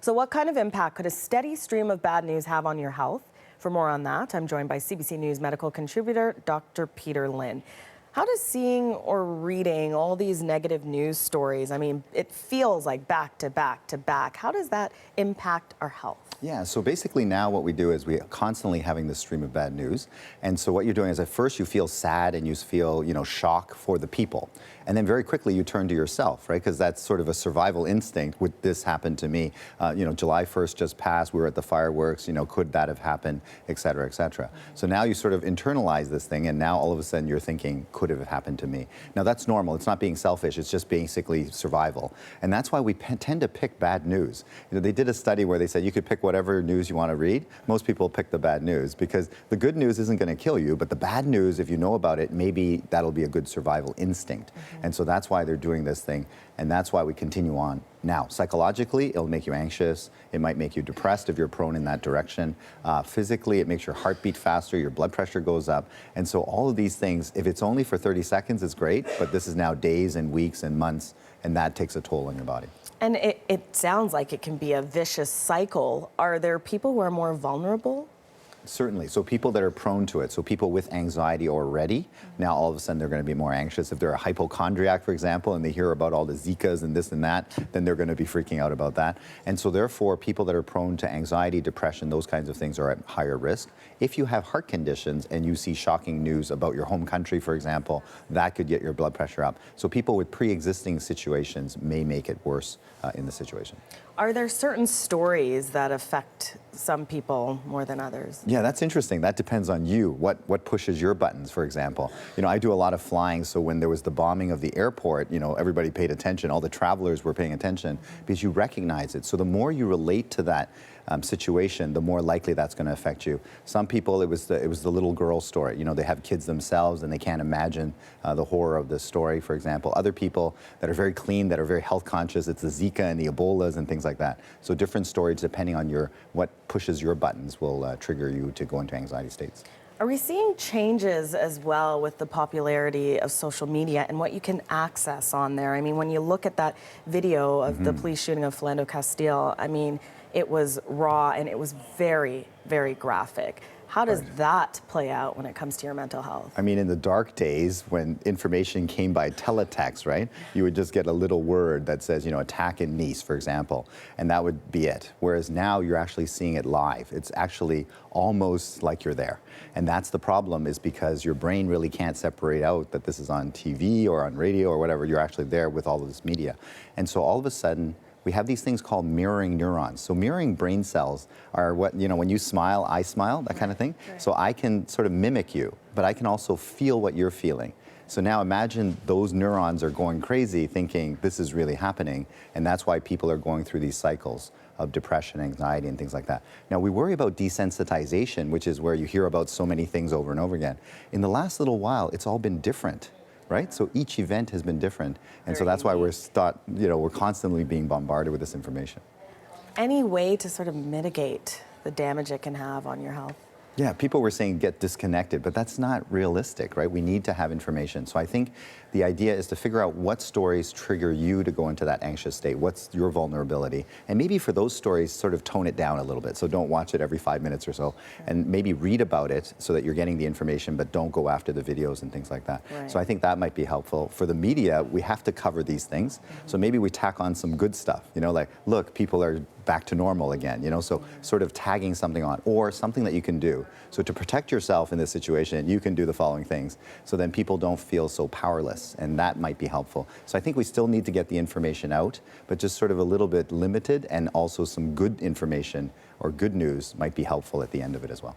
So what kind of impact could a steady stream of bad news have on your health? For more on that, I'm joined by CBC News medical contributor Dr. Peter Lynn. How does seeing or reading all these negative news stories, I mean, it feels like back to back to back. How does that impact our health? Yeah, so basically now what we do is we're constantly having this stream of bad news. And so what you're doing is at first you feel sad and you feel, shock for the people. And then very quickly you turn to yourself, right? Because that's sort of a survival instinct. Would this happen to me? July 1st just passed, we were at the fireworks, could that have happened, et cetera, et cetera. So now you sort of internalize this thing and now all of a sudden you're thinking, could it have happened to me? Now that's normal, it's not being selfish, it's just basically survival. And that's why we tend to pick bad news. They did a study where they said you could pick whatever news you want to read. Most people pick the bad news because the good news isn't going to kill you, but the bad news, if you know about it, maybe that'll be a good survival instinct. And so that's why they're doing this thing, and that's why we continue on. Now, psychologically, it'll make you anxious. It might make you depressed if you're prone in that direction. Physically, it makes your heart beat faster, your blood pressure goes up. And so all of these things, if it's only for 30 seconds, it's great, but this is now days and weeks and months, and that takes a toll on your body. And it sounds like it can be a vicious cycle. Are there people who are more vulnerable? Certainly. So people that are prone to it, so people with anxiety already, now all of a sudden they're going to be more anxious. If they're a hypochondriac, for example, and they hear about all the Zikas and this and that, then they're going to be freaking out about that. And so therefore, people that are prone to anxiety, depression, those kinds of things are at higher risk. If you have heart conditions and you see shocking news about your home country, for example, that could get your blood pressure up. So people with pre-existing situations may make it worse in the situation. Are there certain stories that affect some people more than others? Yeah, that's interesting. That depends on you. What pushes your buttons, for example. I do a lot of flying, so when there was the bombing of the airport, everybody paid attention. All the travelers were paying attention because you recognize it. So the more you relate to that situation, the more likely that's going to affect you. Some people, it was the little girl story. They have kids themselves and they can't imagine the horror of this story, for example. Other people that are very clean, that are very health conscious, it's the Zika and the Ebolas and things like that. So different stories depending on what pushes your buttons will trigger you to go into anxiety states. Are we seeing changes as well with the popularity of social media and what you can access on there? I mean, when you look at that video of the police shooting of Philando Castile, I mean, it was raw and it was very, very graphic. How does that play out when it comes to your mental health? I mean, in the dark days when information came by teletext, right? You would just get a little word that says, attack in Nice, for example, and that would be it. Whereas now you're actually seeing it live. It's actually almost like you're there. And that's the problem, is because your brain really can't separate out that this is on TV or on radio or whatever. You're actually there with all of this media. And so all of a sudden, we have these things called mirroring neurons. So mirroring brain cells are what, when you smile, I smile, that kind of thing. Right. So I can sort of mimic you, but I can also feel what you're feeling. So now imagine those neurons are going crazy thinking this is really happening, and that's why people are going through these cycles of depression, anxiety, and things like that. Now, we worry about desensitization, which is where you hear about so many things over and over again. In the last little while, it's all been different. Right? So each event has been different. And so that's why we're constantly being bombarded with this information. Any way to sort of mitigate the damage it can have on your health? Yeah, people were saying get disconnected, but that's not realistic, right? We need to have information. So I think the idea is to figure out what stories trigger you to go into that anxious state. What's your vulnerability? And maybe for those stories, sort of tone it down a little bit. So don't watch it every 5 minutes or so. And maybe read about it so that you're getting the information, but don't go after the videos and things like that. Right. So I think that might be helpful. For the media, we have to cover these things. So maybe we tack on some good stuff, like, look, people are back to normal again, so sort of tagging something on, or something that you can do. So to protect yourself in this situation, you can do the following things, so then people don't feel so powerless, and that might be helpful. So I think we still need to get the information out, but just sort of a little bit limited, and also some good information or good news might be helpful at the end of it as well.